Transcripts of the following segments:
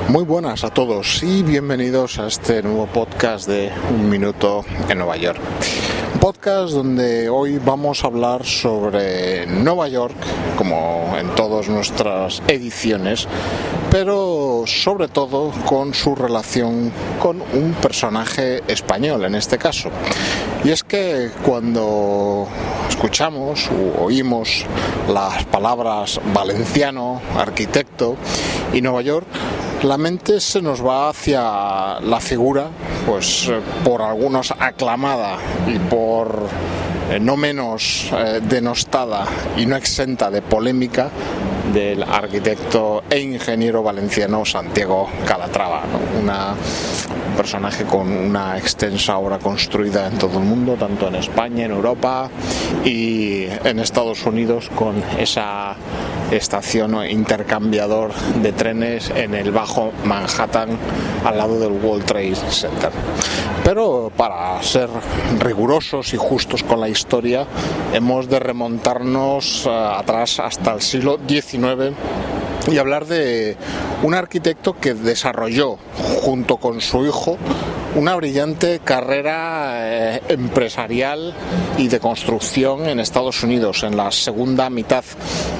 Muy buenas a todos y bienvenidos a este nuevo podcast de Un Minuto en Nueva York. Un podcast donde hoy vamos a hablar sobre Nueva York, como en todas nuestras ediciones, pero sobre todo con su relación con un personaje español en este caso. Y es que cuando escuchamos o oímos las palabras valenciano, arquitecto y Nueva York, la mente se nos va hacia la figura, pues por algunos aclamada y por no menos denostada y no exenta de polémica, del arquitecto e ingeniero valenciano Santiago Calatrava, ¿no? Un personaje con una extensa obra construida en todo el mundo, tanto en España, en Europa y en Estados Unidos, con esa estación o intercambiador de trenes en el Bajo Manhattan al lado del World Trade Center. Pero para ser rigurosos y justos con la historia, hemos de remontarnos atrás hasta el siglo XIX y hablar de un arquitecto que desarrolló junto con su hijo una brillante carrera empresarial y de construcción en Estados Unidos en la segunda mitad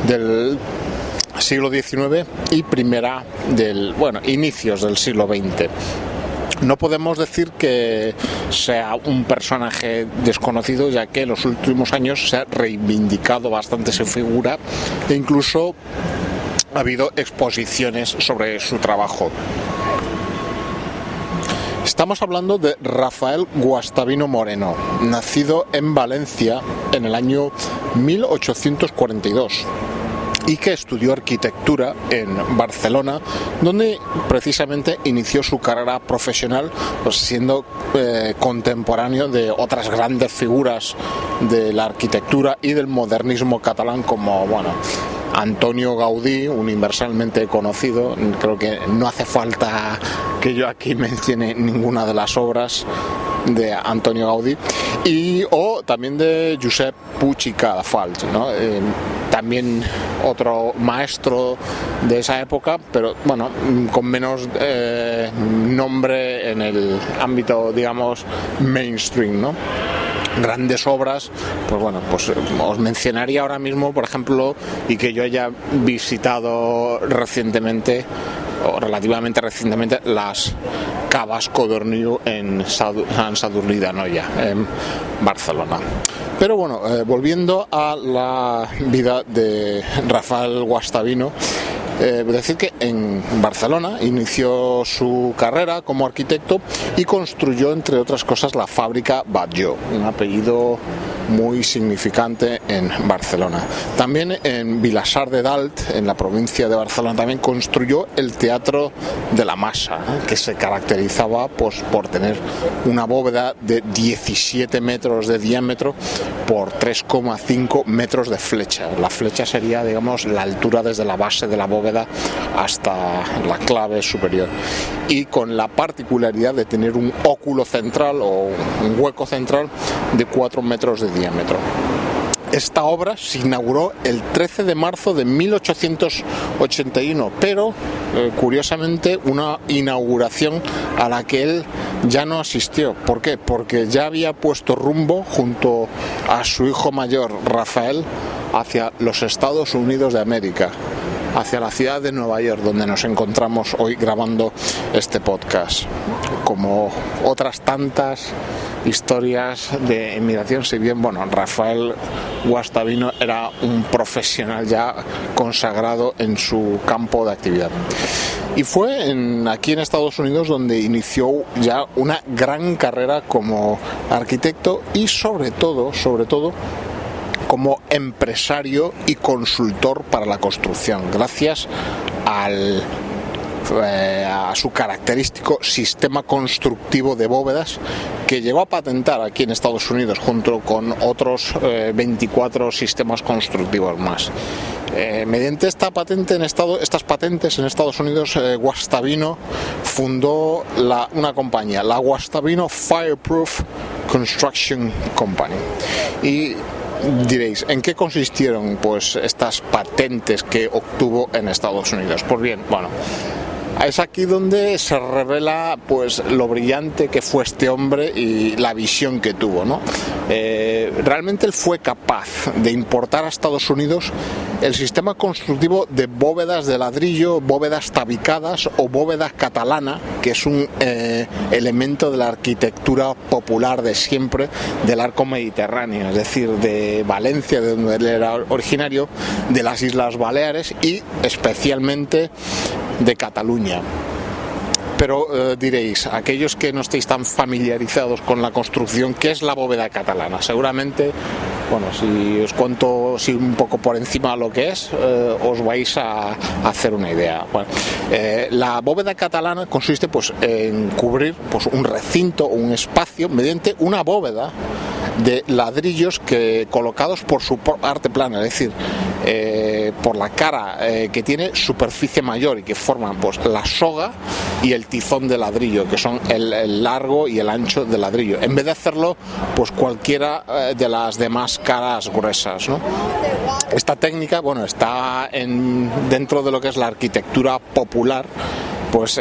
del siglo XIX y inicios del siglo XX. No podemos decir que sea un personaje desconocido, ya que en los últimos años se ha reivindicado bastante su figura e incluso ha habido exposiciones sobre su trabajo. Estamos hablando de Rafael Guastavino Moreno, nacido en Valencia en el año 1842. Y que estudió arquitectura en Barcelona, donde precisamente inició su carrera profesional, pues siendo contemporáneo de otras grandes figuras de la arquitectura y del modernismo catalán, como Antonio Gaudí, universalmente conocido. Creo que no hace falta que yo aquí mencione ninguna de las obras de Antonio Gaudí, o también de Josep Puig i Cadafalch, ¿no? También otro maestro de esa época, pero con menos nombre en el ámbito, digamos, mainstream, ¿no? Grandes obras, pues os mencionaría ahora mismo, por ejemplo, y que yo haya visitado recientemente o relativamente recientemente, las Caves Codorniu en Sant Sadurní d'Anoia, en Barcelona. Pero volviendo a la vida de Rafael Guastavino, decir que en Barcelona inició su carrera como arquitecto y construyó, entre otras cosas, la fábrica Batlló, un apellido muy significante en Barcelona. También en Vilassar de Dalt, en la provincia de Barcelona, también construyó el Teatro de la Masa, que se caracterizaba por tener una bóveda de 17 metros de diámetro por 3,5 metros de flecha. La flecha sería, digamos, la altura desde la base de la bóveda hasta la clave superior, y con la particularidad de tener un óculo central o un hueco central de 4 metros de diámetro. Esta obra se inauguró el 13 de marzo de 1881, pero curiosamente una inauguración a la que él ya no asistió. ¿Por qué? Porque ya había puesto rumbo junto a su hijo mayor Rafael hacia los Estados Unidos de América, hacia la ciudad de Nueva York, donde nos encontramos hoy grabando este podcast. Como otras tantas historias de emigración, si bien Rafael Guastavino era un profesional ya consagrado en su campo de actividad. Y fue aquí en Estados Unidos donde inició ya una gran carrera como arquitecto y sobre todo como empresario y consultor para la construcción, gracias a su característico sistema constructivo de bóvedas que llegó a patentar aquí en Estados Unidos junto con otros 24 sistemas constructivos más. Mediante estas patentes en Estados Unidos, Guastavino fundó una compañía, la Guastavino Fireproof Construction Company. Y diréis, ¿en qué consistieron estas patentes que obtuvo en Estados Unidos? Pues bien, Es aquí donde se revela pues lo brillante que fue este hombre y la visión que tuvo, ¿no? Realmente él fue capaz de importar a Estados Unidos el sistema constructivo de bóvedas de ladrillo, bóvedas tabicadas o bóveda catalana, que es un elemento de la arquitectura popular de siempre del arco mediterráneo, es decir, de Valencia, de donde él era originario, de las Islas Baleares y especialmente de Cataluña. Pero diréis, aquellos que no estéis tan familiarizados con la construcción, ¿qué es la bóveda catalana? Seguramente, bueno, si os cuento un poco por encima lo que es, os vais a hacer una idea. Bueno, la bóveda catalana consiste pues en cubrir pues un recinto o un espacio mediante una bóveda de ladrillos que colocados por su parte plana, es decir, por la cara que tiene superficie mayor y que forman pues la soga y el tizón de ladrillo, que son el largo y el ancho del ladrillo, en vez de hacerlo pues cualquiera de las demás caras gruesas, ¿no? Esta técnica, bueno, está dentro de lo que es la arquitectura popular, pues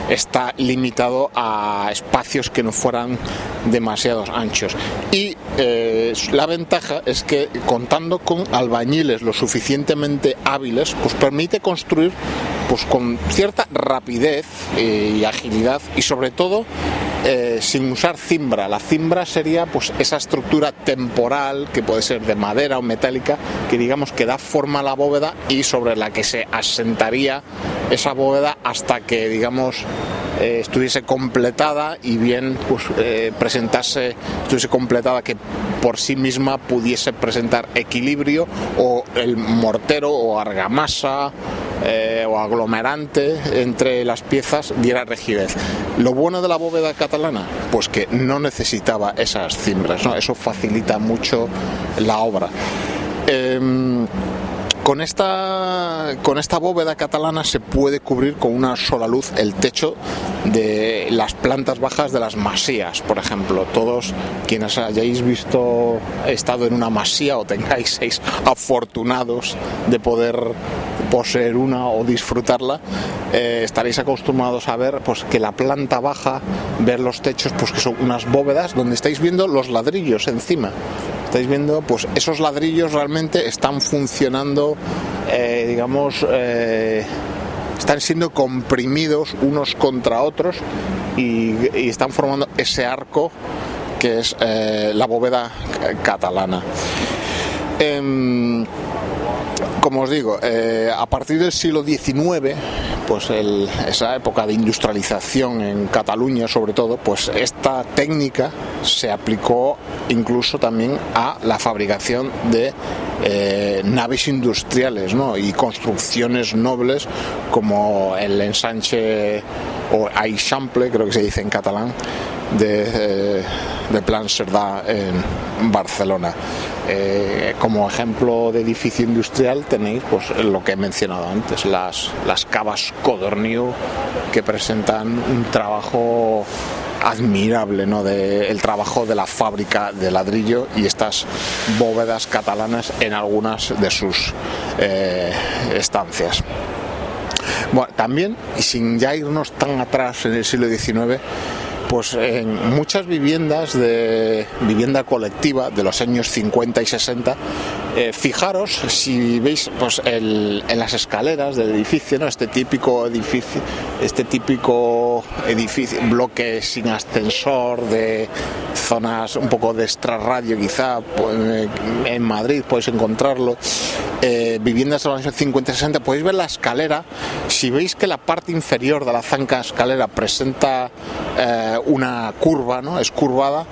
está limitado a espacios que no fueran demasiado anchos, y la ventaja es que contando con albañiles lo suficientemente hábiles, pues permite construir pues con cierta rapidez y agilidad, y sobre todo sin usar cimbra. La cimbra sería pues esa estructura temporal que puede ser de madera o metálica, que digamos que da forma a la bóveda y sobre la que se asentaría esa bóveda hasta que digamos estuviese completada y bien pues estuviese completada, que por sí misma pudiese presentar equilibrio, o el mortero o argamasa o aglomerante entre las piezas diera rigidez. Lo bueno de la bóveda catalana, pues que no necesitaba esas cimbras, ¿no? Eso facilita mucho la obra. Con esta bóveda catalana se puede cubrir con una sola luz el techo de las plantas bajas de las masías, por ejemplo. Todos quienes hayáis estado en una masía o seáis afortunados de poder poseer una o disfrutarla, estaréis acostumbrados a ver pues que la planta baja, ver los techos, pues que son unas bóvedas donde estáis viendo los ladrillos encima. Estáis viendo, pues esos ladrillos realmente están funcionando, están siendo comprimidos unos contra otros y están formando ese arco que es la bóveda catalana. Como os digo, a partir del siglo XIX, pues esa época de industrialización en Cataluña sobre todo, pues esta técnica se aplicó incluso también a la fabricación de naves industriales, ¿no? Y construcciones nobles como el ensanche o eixample, creo que se dice en catalán, de Plan Cerdà en Barcelona. Como ejemplo de edificio industrial tenéis pues lo que he mencionado antes, las cavas Codorniu, que presentan un trabajo admirable, ¿no? El trabajo de la fábrica de ladrillo, y estas bóvedas catalanas en algunas de sus estancias. Bueno, también, y sin ya irnos tan atrás en el siglo XIX, pues en muchas viviendas de vivienda colectiva de los años 50 y 60, fijaros si veis pues en las escaleras del edificio, ¿no? Este típico edificio, bloque sin ascensor, de zonas un poco de extrarradio quizá, pues, en Madrid podéis encontrarlo. Viviendas de los años 50 y 60, podéis ver la escalera. Si veis que la parte inferior de la zanca escalera presenta una curva, ¿no? Es curvada,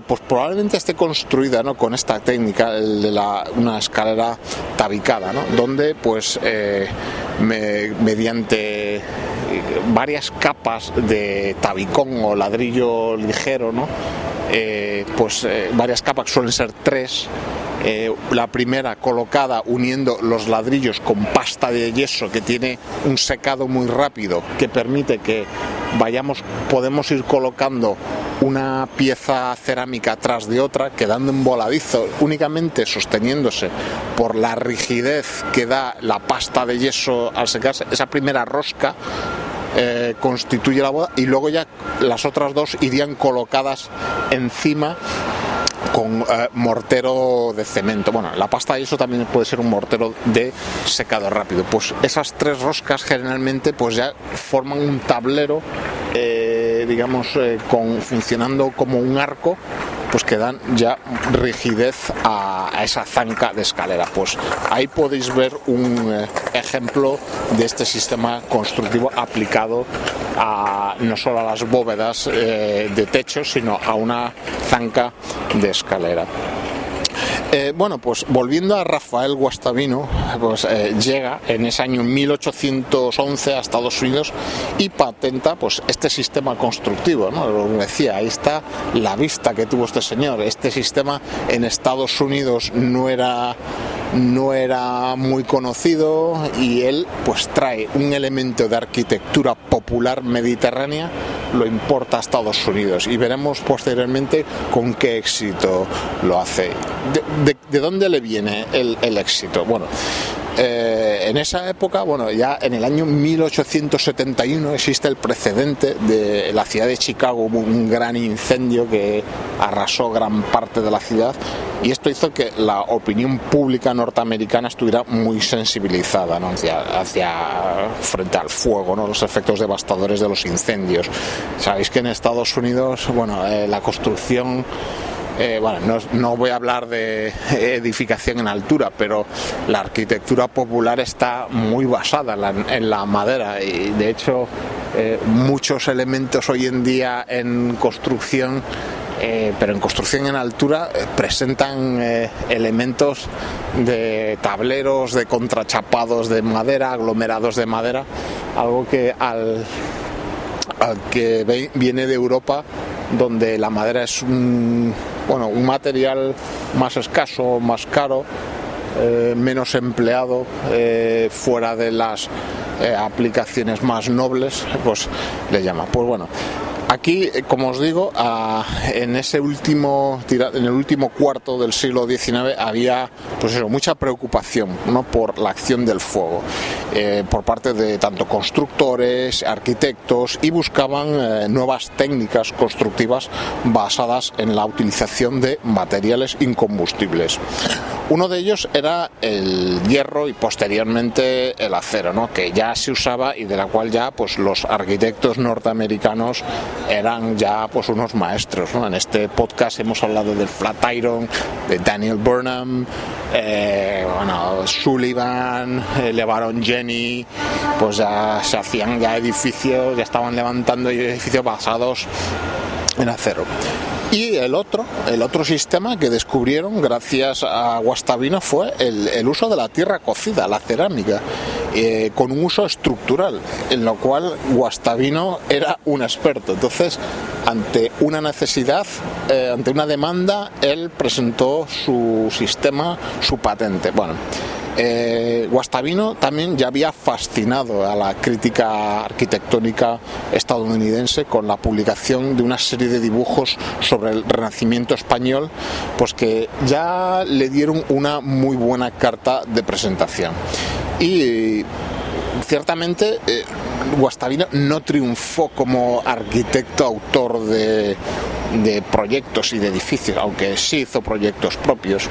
pues probablemente esté construida, ¿no? Con esta técnica de una escalera tabicada, ¿no? Donde pues mediante varias capas de tabicón o ladrillo ligero, ¿no? Varias capas, suelen ser 3. La primera colocada uniendo los ladrillos con pasta de yeso, que tiene un secado muy rápido, que permite que podemos ir colocando una pieza cerámica tras de otra, quedando en voladizo, únicamente sosteniéndose por la rigidez que da la pasta de yeso al secarse. Esa primera rosca constituye la boda, y luego ya las otras dos irían colocadas encima con mortero de cemento. Bueno, la pasta de yeso también puede ser un mortero de secado rápido. Pues esas tres roscas generalmente pues ya forman un tablero, funcionando como un arco, pues que dan ya rigidez a esa zanca de escalera. Pues ahí podéis ver un ejemplo de este sistema constructivo aplicado no solo a las bóvedas de techo, sino a una zanca de escalera. Pues volviendo a Rafael Guastavino, pues llega en ese año 1811 a Estados Unidos y patenta pues este sistema constructivo, ¿no? Lo que decía, ahí está la vista que tuvo este señor. Este sistema en Estados Unidos no era muy conocido, y él pues trae un elemento de arquitectura popular mediterránea, lo importa a Estados Unidos, y veremos posteriormente con qué éxito lo hace. ¿De dónde le viene el éxito? Bueno, en esa época, ya en el año 1871 existe el precedente de la ciudad de Chicago. Hubo un gran incendio que arrasó gran parte de la ciudad, y esto hizo que la opinión pública norteamericana estuviera muy sensibilizada, ¿no? frente al fuego, ¿no? Los efectos devastadores de los incendios. Sabéis que en Estados Unidos, la construcción, no voy a hablar de edificación en altura, pero la arquitectura popular está muy basada en la madera, y de hecho muchos elementos hoy en día en construcción, pero en construcción en altura, presentan elementos de tableros, de contrachapados de madera, aglomerados de madera, algo que al que viene de Europa, donde la madera es un material más escaso, más caro, menos empleado, fuera de las aplicaciones más nobles, pues le llama. Pues bueno, aquí, como os digo, en el último cuarto del siglo XIX había mucha preocupación, ¿no?, por la acción del fuego por parte de tanto constructores, arquitectos, y buscaban nuevas técnicas constructivas basadas en la utilización de materiales incombustibles. Uno de ellos era el hierro y posteriormente el acero, ¿no?, que ya se usaba y de la cual ya los arquitectos norteamericanos eran ya unos maestros, ¿no? En este podcast hemos hablado del Flatiron, de Daniel Burnham, Sullivan, LeBaron Jenny, pues ya se hacían edificios, ya estaban levantando edificios basados en acero. Y el otro sistema que descubrieron gracias a Guastavino fue el uso de la tierra cocida, la cerámica, con un uso estructural, en lo cual Guastavino era un experto. Entonces, ante una necesidad, ante una demanda, él presentó su sistema, su patente. Guastavino también ya había fascinado a la crítica arquitectónica estadounidense con la publicación de una serie de dibujos sobre el Renacimiento español, pues que ya le dieron una muy buena carta de presentación. Y ciertamente Guastavino no triunfó como arquitecto autor de proyectos y de edificios, aunque sí hizo proyectos propios.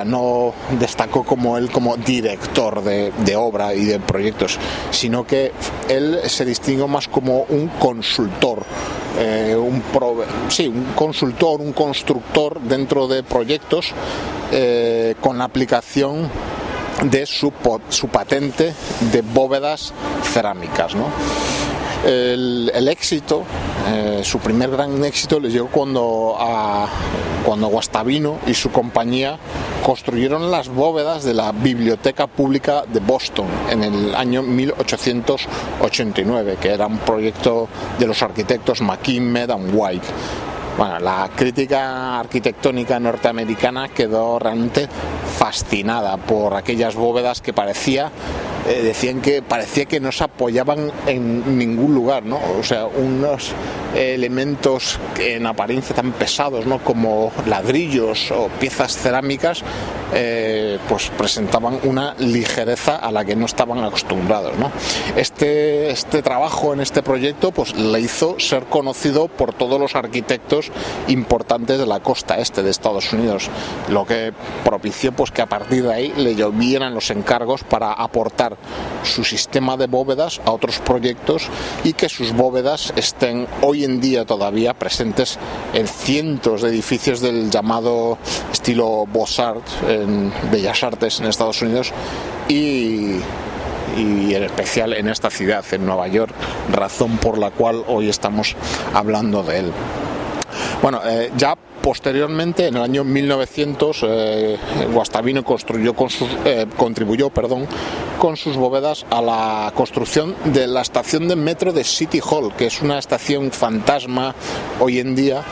No destacó como director de obra y de proyectos, sino que él se distinguió más como un consultor, un constructor dentro de proyectos, con la aplicación de su patente de bóvedas cerámicas, ¿no? El éxito, su primer gran éxito, le llegó cuando Guastavino y su compañía construyeron las bóvedas de la Biblioteca Pública de Boston en el año 1889, que era un proyecto de los arquitectos McKim, Mead and White. La crítica arquitectónica norteamericana quedó realmente fascinada por aquellas bóvedas que parecía decían que parecía que no se apoyaban en ningún lugar, ¿no? O sea, unos elementos en apariencia tan pesados, ¿no?, como ladrillos o piezas cerámicas, pues presentaban una ligereza a la que no estaban acostumbrados, ¿no? Este trabajo en este proyecto pues le hizo ser conocido por todos los arquitectos importantes de la costa este de Estados Unidos, lo que propició pues que a partir de ahí le llovieran los encargos para aportar su sistema de bóvedas a otros proyectos y que sus bóvedas estén hoy en día todavía presentes en cientos de edificios del llamado estilo Beaux-Arts en Bellas Artes en Estados Unidos y en especial en esta ciudad, en Nueva York, razón por la cual hoy estamos hablando de él. Bueno, ya posteriormente, en el año 1900, Guastavino contribuyó con sus bóvedas a la construcción de la estación de metro de City Hall, que es una estación fantasma hoy en día,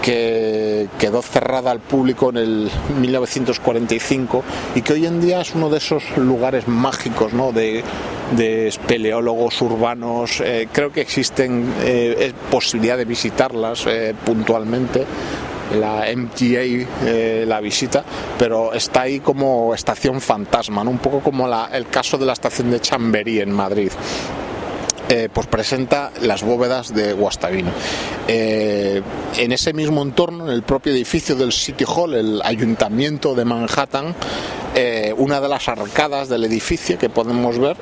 que quedó cerrada al público en el 1945 y que hoy en día es uno de esos lugares mágicos, ¿no?, de espeleólogos urbanos. Creo que existen posibilidad de visitarlas puntualmente. La MTA la visita, pero está ahí como estación fantasma, ¿no? Un poco como el caso de la estación de Chamberí en Madrid. Pues presenta las bóvedas de Guastavino. En ese mismo entorno, en el propio edificio del City Hall, el Ayuntamiento de Manhattan, una de las arcadas del edificio que podemos ver,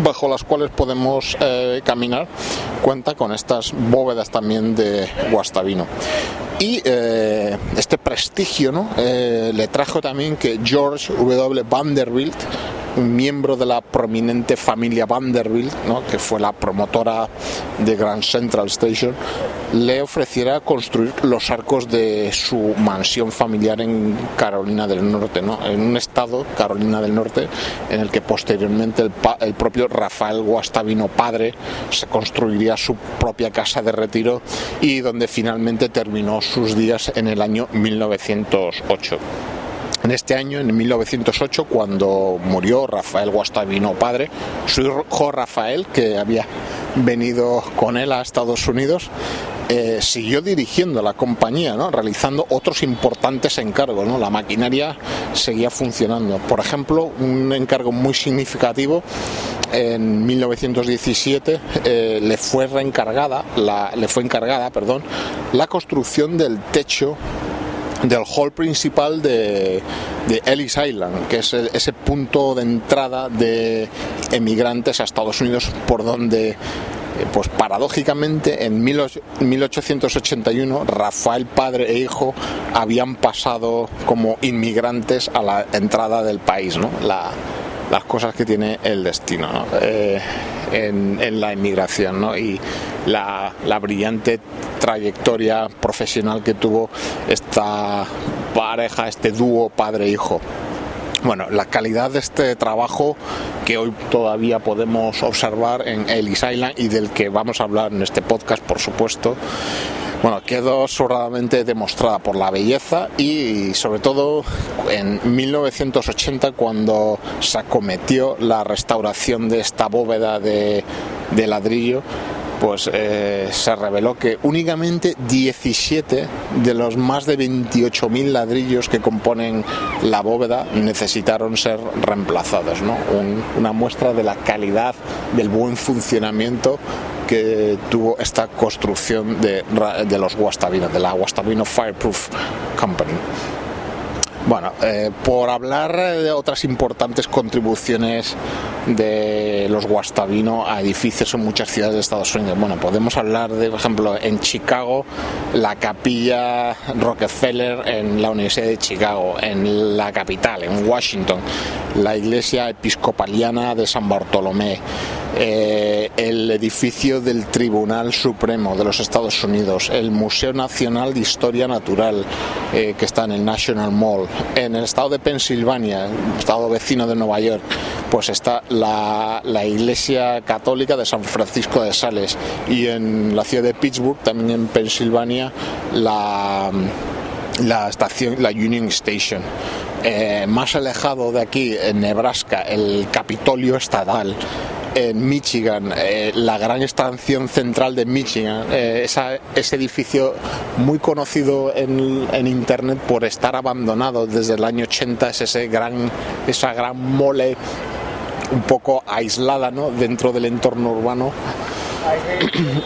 bajo las cuales podemos caminar, cuenta con estas bóvedas también de Guastavino. Y este prestigio, ¿no?, le trajo también que George W. Vanderbilt, un miembro de la prominente familia Vanderbilt, ¿no?, que fue la promotora de Grand Central Station, le ofreciera construir los arcos de su mansión familiar en Carolina del Norte, ¿no?, en un estado, Carolina del Norte, en el que posteriormente el propio Rafael Guastavino padre se construiría su propia casa de retiro y donde finalmente terminó sus días en el año 1908. En este año, en 1908, cuando murió Rafael Guastavino padre, su hijo Rafael, que había venido con él a Estados Unidos, siguió dirigiendo la compañía, ¿no?, realizando otros importantes encargos, ¿no? La maquinaria seguía funcionando. Por ejemplo, un encargo muy significativo, en 1917 le fue encargada la construcción del techo del hall principal de Ellis Island, que es ese punto de entrada de emigrantes a Estados Unidos por donde, pues paradójicamente, en 1881 Rafael padre e hijo habían pasado como inmigrantes a la entrada del país, ¿no? Las cosas que tiene el destino, ¿no?, en la inmigración, ¿no?, y la brillante trayectoria profesional que tuvo esta pareja, este dúo padre-hijo. Bueno, la calidad de este trabajo que hoy todavía podemos observar en Ellis Island y del que vamos a hablar en este podcast, por supuesto, bueno, quedó sobradamente demostrada por la belleza y sobre todo en 1980, cuando se acometió la restauración de esta bóveda de ladrillo, pues se reveló que únicamente 17 de los más de 28.000 ladrillos que componen la bóveda necesitaron ser reemplazados, ¿no? Una muestra de la calidad, del buen funcionamiento que tuvo esta construcción de los Guastavino, de la Guastavino Fireproof Company. Bueno, por hablar de otras importantes contribuciones de los Guastavino a edificios en muchas ciudades de Estados Unidos, bueno, podemos hablar de, por ejemplo, en Chicago, la capilla Rockefeller en la Universidad de Chicago, en la capital, en Washington, la iglesia episcopaliana de San Bartolomé, el edificio del Tribunal Supremo de los Estados Unidos, el Museo Nacional de Historia Natural, que está en el National Mall. En el estado de Pensilvania, estado vecino de Nueva York, pues está la iglesia católica de San Francisco de Sales, y en la ciudad de Pittsburgh, también en Pensilvania, la estación, la Union Station. más alejado de aquí, en Nebraska, el Capitolio Estatal. En Michigan, la gran estación central de Michigan, ese edificio muy conocido en internet por estar abandonado desde el año 80, es esa gran mole un poco aislada, ¿no?, dentro del entorno urbano,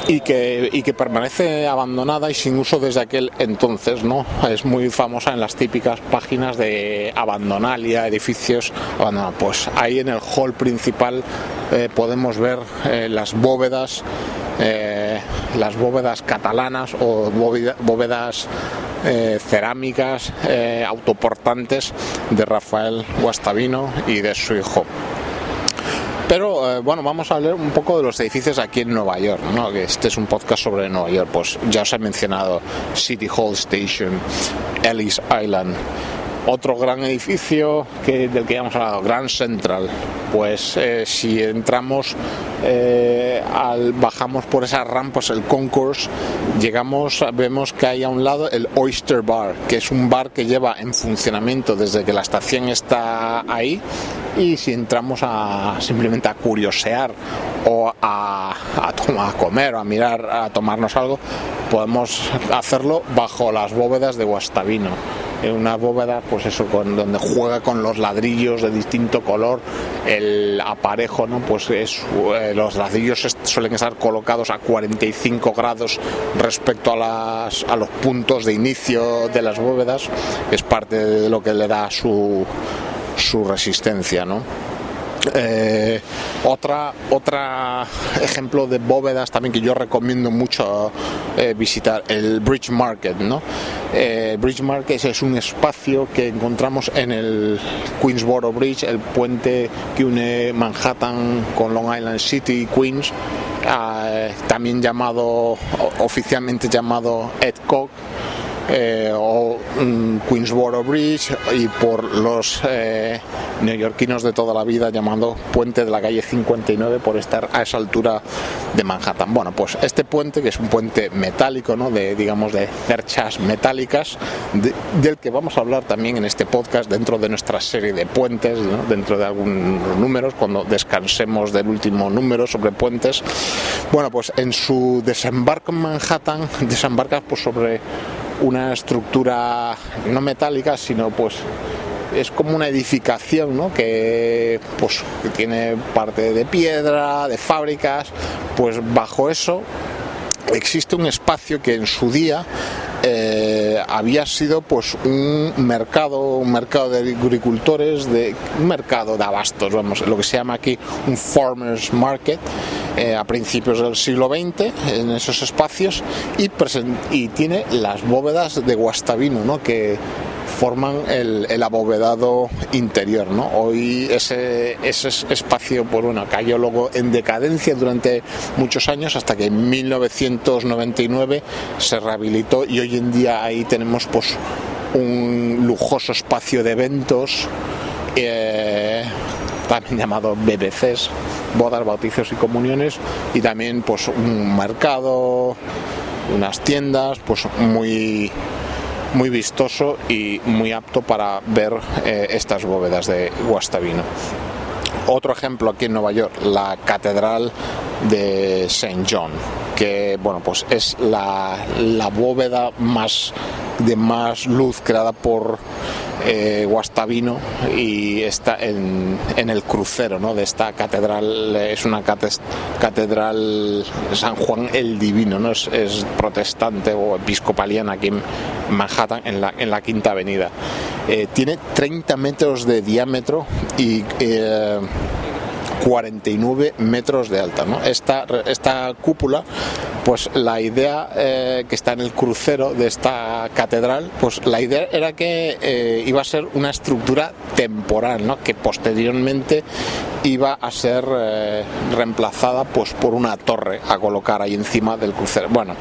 y que permanece abandonada y sin uso desde aquel entonces, ¿no? Es muy famosa en las típicas páginas de Abandonalia, edificios abandonados. Pues ahí en el hall principal podemos ver las bóvedas catalanas o bóvedas cerámicas autoportantes de Rafael Guastavino y de su hijo. Pero bueno, vamos a hablar un poco de los edificios aquí en Nueva York, ¿no? Que este es un podcast sobre Nueva York. Pues ya os he mencionado City Hall Station, Ellis Island. Otro gran edificio del que ya hemos hablado, Grand Central. Pues si entramos, bajamos por esas rampas, el concourse, vemos que hay a un lado el Oyster Bar, que es un bar que lleva en funcionamiento desde que la estación está ahí. Y si entramos simplemente a curiosear o a comer o a mirar, a tomarnos algo, podemos hacerlo bajo las bóvedas de Guastavino. Una bóveda, pues eso, donde juega con los ladrillos de distinto color, el aparejo, ¿no? Pues los ladrillos suelen estar colocados a 45 grados respecto a los puntos de inicio de las bóvedas. Es parte de lo que le da su resistencia, ¿no? Otra ejemplo de bóvedas también que yo recomiendo mucho visitar, el Bridge Market, ¿no? Bridge Market es un espacio que encontramos en el Queensboro Bridge, el puente que une Manhattan con Long Island City y Queens, también oficialmente llamado Ed Koch, o Queensboro Bridge, y por los neoyorquinos de toda la vida llamado Puente de la calle 59 por estar a esa altura de Manhattan. Bueno, pues este puente, que es un puente metálico, ¿no?, de cerchas metálicas, del que vamos a hablar también en este podcast dentro de nuestra serie de puentes, ¿no?, dentro de algunos números, cuando descansemos del último número sobre puentes. Bueno, pues en su desembarco en Manhattan desembarca pues sobre una estructura no metálica, sino pues es como una edificación, ¿no?, que tiene parte de piedra, de fábricas. Pues bajo eso existe un espacio que en su día había sido pues un mercado de agricultores, un mercado de abastos, lo que se llama aquí un farmers market, a principios del siglo XX, en esos espacios, y tiene las bóvedas de Guastavino, ¿no?, que forman el abovedado interior, ¿no? Hoy ese espacio, pues bueno, cayó luego en decadencia durante muchos años, hasta que en 1999 se rehabilitó, y hoy en día ahí tenemos pues un lujoso espacio de eventos, también llamado BBCs, bodas, bautizos y comuniones, y también pues un mercado, unas tiendas, pues muy vistoso y muy apto para ver estas bóvedas de Guastavino. Otro ejemplo aquí en Nueva York, la Catedral de St. John, que bueno, pues es la bóveda de más luz creada por Guastavino, y está en el crucero, ¿no?, de esta catedral. Es una catedral San Juan el Divino, ¿no? Es protestante o episcopaliana aquí en Manhattan, en la Quinta Avenida. Tiene 30 metros de diámetro y 49 metros de alta, ¿no? Esta cúpula, pues la idea que está en el crucero de esta catedral, pues la idea era que iba a ser una estructura temporal, ¿no?, que posteriormente iba a ser reemplazada pues por una torre a colocar ahí encima del crucero. Bueno,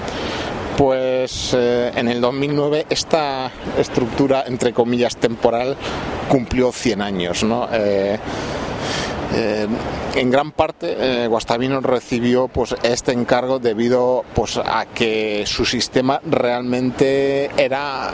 pues en el 2009 esta estructura, entre comillas, temporal, cumplió 100 años, ¿no? En gran parte Guastavino recibió pues este encargo debido pues a que su sistema realmente era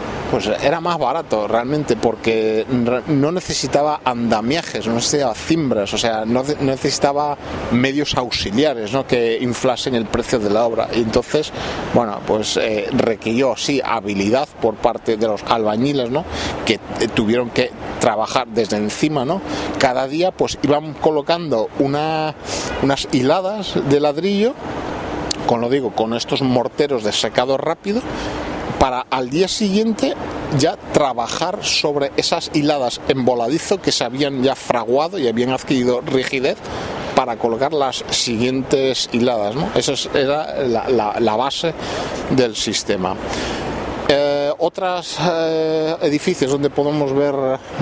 más barato realmente, porque no necesitaba andamiajes, no necesitaba cimbras, o sea, no necesitaba medios auxiliares, ¿no?, que inflasen el precio de la obra. Y entonces, bueno, pues requirió sí habilidad por parte de los albañiles, ¿no?, que tuvieron que trabajar desde encima, ¿no? Cada día pues iban colocando unas hiladas de ladrillo con estos morteros de secado rápido, para al día siguiente ya trabajar sobre esas hiladas en voladizo que se habían ya fraguado y habían adquirido rigidez para colocar las siguientes hiladas, ¿no? Esa era la base del sistema. Otros edificios donde podemos ver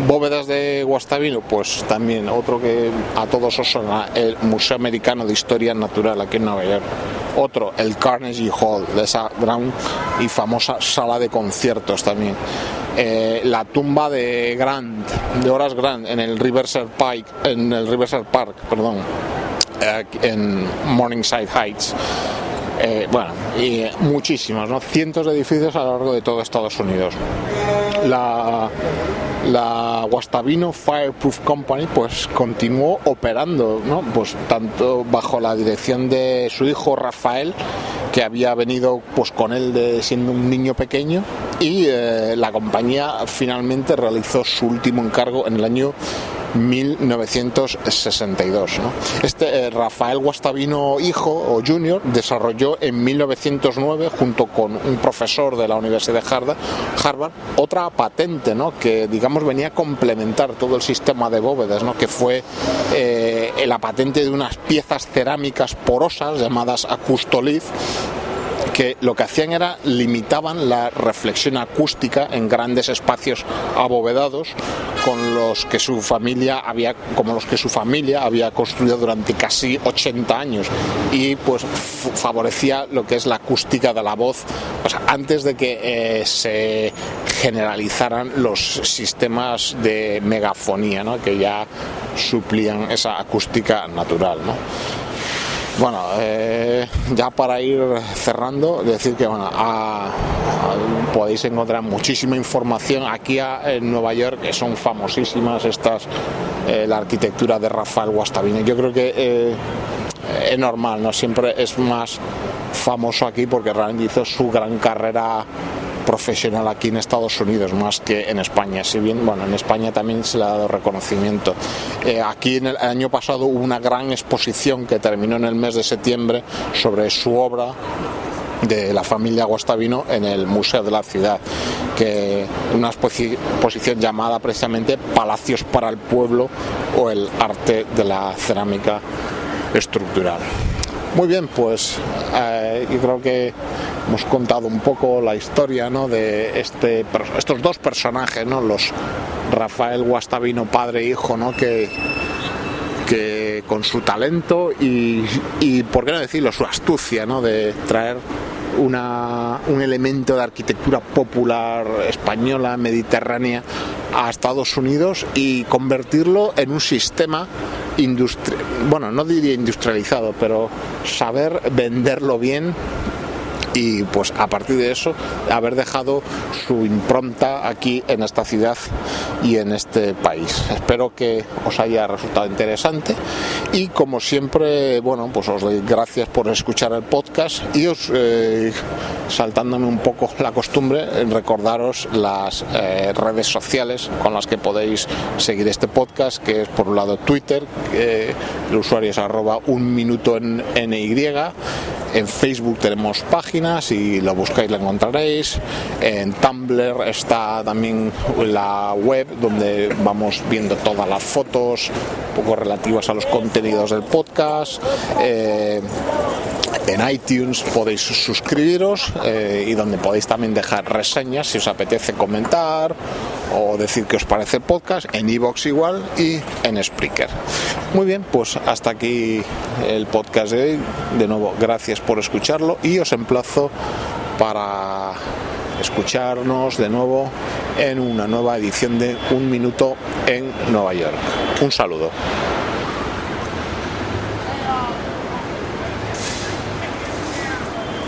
bóvedas de Guastavino, pues también otro que a todos os suena, el Museo Americano de Historia Natural aquí en Nueva York. Otro, el Carnegie Hall, de esa gran y famosa sala de conciertos también. La tumba de Horace Grant en el Riverside Park, en Morningside Heights. Bueno, y muchísimos, ¿no? Cientos de edificios a lo largo de todo Estados Unidos. La Guastavino Fireproof Company pues continuó operando, ¿no?, pues tanto bajo la dirección de su hijo Rafael, que había venido pues con él siendo un niño pequeño, y la compañía finalmente realizó su último encargo en el año 1962, ¿no? Rafael Guastavino hijo o junior desarrolló en 1909 junto con un profesor de la Universidad de Harvard otra patente, ¿no?, que digamos venía a complementar todo el sistema de bóvedas, ¿no?, que fue la patente de unas piezas cerámicas porosas llamadas acustolith, que lo que hacían era limitaban la reflexión acústica en grandes espacios abovedados como los que su familia había construido durante casi 80 años, y pues favorecía lo que es la acústica de la voz, pues, antes de que se generalizaran los sistemas de megafonía, ¿no?, que ya suplían esa acústica natural, ¿no? Bueno, ya para ir cerrando, decir que bueno, podéis encontrar muchísima información aquí en Nueva York, que son famosísimas la arquitectura de Rafael Guastavino. Yo creo que es normal, ¿no? Siempre es más famoso aquí porque realmente hizo su gran carrera profesional aquí en Estados Unidos más que en España, si bien bueno, en España también se le ha dado reconocimiento. Aquí en el año pasado hubo una gran exposición que terminó en el mes de septiembre sobre su obra de la familia Guastavino en el Museo de la Ciudad, que una exposición llamada precisamente Palacios para el Pueblo o el arte de la cerámica estructural. Muy bien, pues yo creo que hemos contado un poco la historia, ¿no?, de estos dos personajes, ¿no?, los Rafael Guastavino padre e hijo, ¿no?, que con su talento y por qué no decirlo, su astucia, ¿no?, de traer un elemento de arquitectura popular española, mediterránea, a Estados Unidos y convertirlo en un sistema bueno, no diría industrializado, pero saber venderlo bien, y pues a partir de eso haber dejado su impronta aquí en esta ciudad y en este país. Espero que os haya resultado interesante y como siempre, bueno, pues os doy gracias por escuchar el podcast y os saltándome un poco la costumbre, recordaros las redes sociales con las que podéis seguir este podcast, que es por un lado Twitter, el usuario es @unminutoNY. En Facebook tenemos páginas, si lo buscáis lo encontraréis. En Tumblr está también la web donde vamos viendo todas las fotos un poco relativas a los contenidos del podcast. En iTunes podéis suscribiros y donde podéis también dejar reseñas si os apetece comentar o decir qué os parece el podcast, en iVoox igual y en Spreaker. Muy bien, pues hasta aquí el podcast de hoy. De nuevo, gracias por escucharlo y os emplazo para escucharnos de nuevo en una nueva edición de Un Minuto en Nueva York. Un saludo.